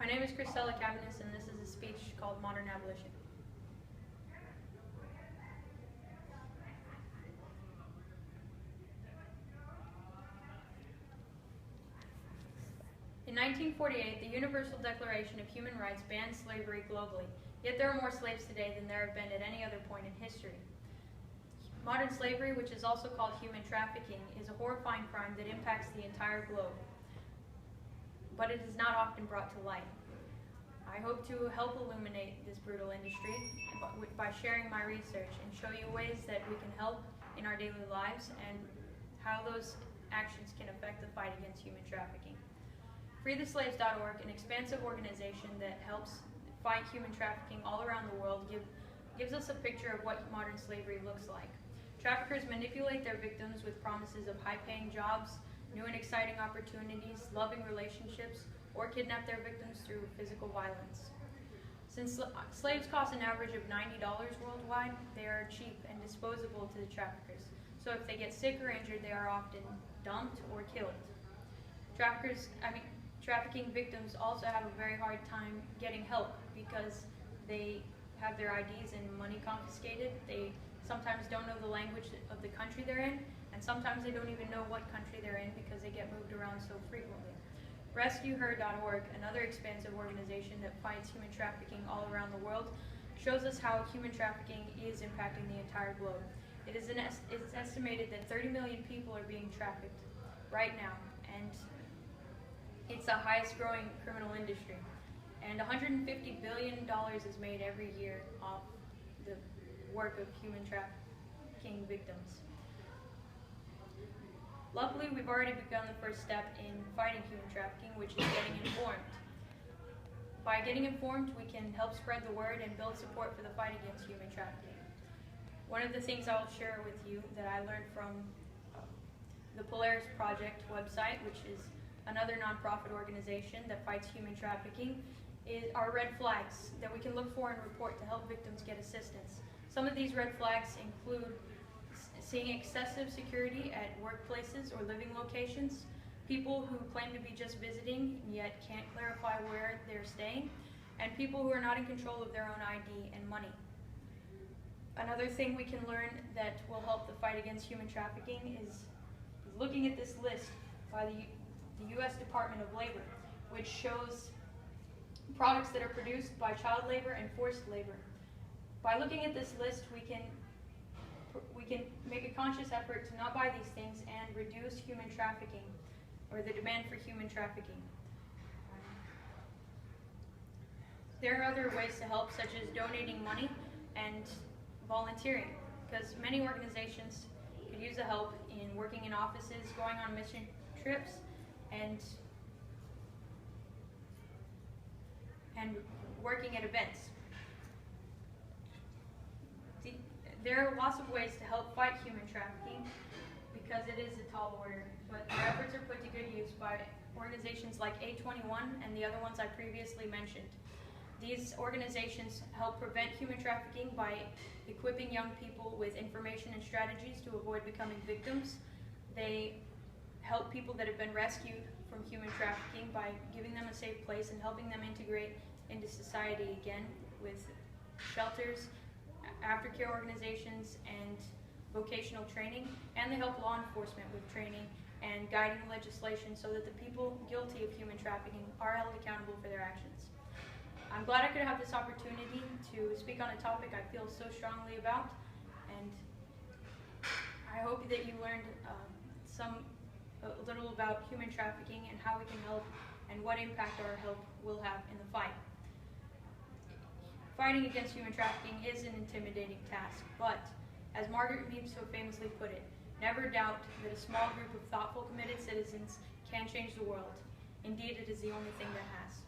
My name is Christella, and this is a speech called Modern Abolition. In 1948, the Universal Declaration of Human Rights banned slavery globally, yet there are more slaves today than there have been at any other point in history. Modern slavery, which is also called human trafficking, is a horrifying crime that impacts the entire globe, but it is not often brought to light. I hope to help illuminate this brutal industry by sharing my research and show you ways that we can help in our daily lives and how those actions can affect the fight against human trafficking. FreeTheSlaves.org, an expansive organization that helps fight human trafficking all around the world, gives us a picture of what modern slavery looks like. Traffickers manipulate their victims with promises of high-paying jobs, new and exciting opportunities, loving relationships, or kidnap their victims through physical violence. Since slaves cost an average of $90 worldwide, they are cheap and disposable to the traffickers. So if they get sick or injured, they are often dumped or killed. Trafficking victims also have a very hard time getting help because they have their IDs and money confiscated. They sometimes don't know the language of the country they're in, and sometimes they don't even know what country they're in because they get moved around so frequently. RescueHer.org, another expansive organization that fights human trafficking all around the world, shows us how human trafficking is impacting the entire globe. It's estimated that 30 million people are being trafficked right now, and it's the highest growing criminal industry. And $150 billion is made every year off the work of human trafficking victims. Luckily, we've already begun the first step in fighting human trafficking, which is getting informed. By getting informed, we can help spread the word and build support for the fight against human trafficking. One of the things I'll share with you that I learned from the Polaris Project website, which is another nonprofit organization that fights human trafficking, are red flags that we can look for and report to help victims get assistance. Some of these red flags include seeing excessive security at workplaces or living locations, people who claim to be just visiting yet can't clarify where they're staying, and people who are not in control of their own ID and money. Another thing we can learn that will help the fight against human trafficking is looking at this list by the U.S. Department of Labor, which shows products that are produced by child labor and forced labor. By looking at this list, we can make a conscious effort to not buy these things and reduce human trafficking, or the demand for human trafficking. There are other ways to help, such as donating money and volunteering, because many organizations could use the help in working in offices, going on mission trips, and working at events. There are lots of ways to help fight human trafficking because it is a tall order, but our efforts are put to good use by organizations like A21 and the other ones I previously mentioned. These organizations help prevent human trafficking by equipping young people with information and strategies to avoid becoming victims. They help people that have been rescued from human trafficking by giving them a safe place and helping them integrate into society again with shelters, aftercare organizations, and vocational training, and they help law enforcement with training and guiding legislation so that the people guilty of human trafficking are held accountable for their actions. I'm glad I could have this opportunity to speak on a topic I feel so strongly about, and I hope that you learned a little about human trafficking and how we can help and what impact our help will have in the fight. Fighting against human trafficking is an intimidating task, but as Margaret Mead so famously put it, never doubt that a small group of thoughtful, committed citizens can change the world. Indeed, it is the only thing that has.